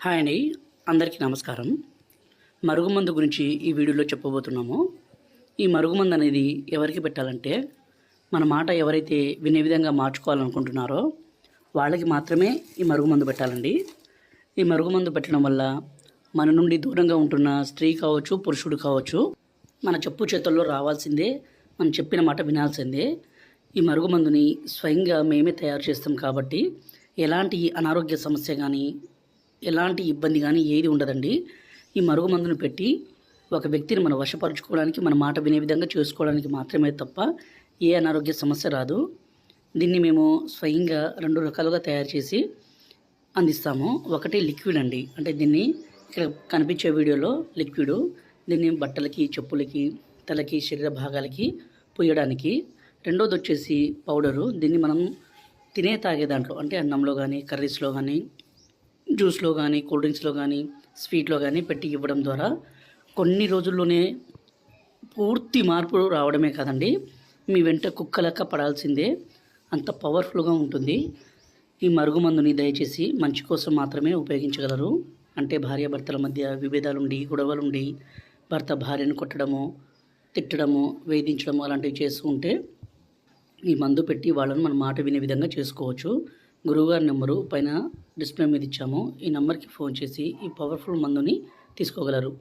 Hi అండి, అందరికీ నమస్కారం. మరుగుమందు గురించి ఈ వీడియోలో చెప్పబోతున్నాము. ఈ మరుగుమందు అనేది ఎవరికి పెట్టాలంటే, మన మాట ఎవరైతే వినే విధంగా మార్చుకోవాలనుకుంటున్నారో వాళ్ళకి మాత్రమే ఈ మరుగుమందు పెట్టాలండి. ఈ మరుగుమందు పెట్టడం వల్ల మన నుండి దూరంగా ఉంటున్న స్త్రీ కావచ్చు, పురుషుడు కావచ్చు, మన చెప్పు చేతుల్లో రావాల్సిందే, మనం చెప్పిన మాట వినాల్సిందే. ఈ మరుగుమందుని స్వయంగా మేమే తయారు చేస్తాం కాబట్టి ఎలాంటి అనారోగ్య సమస్య కానీ, ఎలాంటి ఇబ్బంది కానీ ఏది ఉండదండి. ఈ మరుగుమందును పెట్టి ఒక వ్యక్తిని మనం వశపరుచుకోవడానికి, మన మాట వినే విధంగా చేసుకోవడానికి మాత్రమే తప్ప ఏ అనారోగ్య సమస్య రాదు. దీన్ని మేము స్వయంగా 2 రకాలుగా తయారు చేసి అందిస్తాము. ఒకటి లిక్విడ్ అండి, అంటే దీన్ని ఇక్కడ కనిపించే వీడియోలో లిక్విడ్. దీన్ని బట్టలకి, చెప్పులకి, తలకి, శరీర భాగాలకి పూయడానికి. రెండోది వచ్చేసి పౌడరు. దీన్ని మనం తాగే దాంట్లో, అంటే అన్నంలో కానీ, కర్రీస్లో కానీ, జ్యూస్లో కానీ, కూల్ డ్రింక్స్లో కానీ, స్వీట్లో కానీ పెట్టి ఇవ్వడం ద్వారా కొన్ని రోజుల్లోనే పూర్తి మార్పు రావడమే కాదండి, మీ వెంట కుక్కలెక్క పడాల్సిందే, అంత పవర్ఫుల్గా ఉంటుంది. ఈ మరుగుమందుని దయచేసి మంచి కోసం మాత్రమే ఉపయోగించగలరు. అంటే భార్యాభర్తల మధ్య విభేదాలుండి, గొడవలుండి, భర్త భార్యను కొట్టడము, తిట్టడము, వేధించడము అలాంటివి చేస్తూ ఉంటే ఈ మందు పెట్టి వాళ్ళను మన మాట వినే విధంగా చేసుకోవచ్చు. గురువుగారి నెంబరు పైన డిస్ప్లే మీద ఇచ్చాము. ఈ నెంబర్కి ఫోన్ చేసి ఈ పవర్ఫుల్ మందుని తీసుకోగలరు.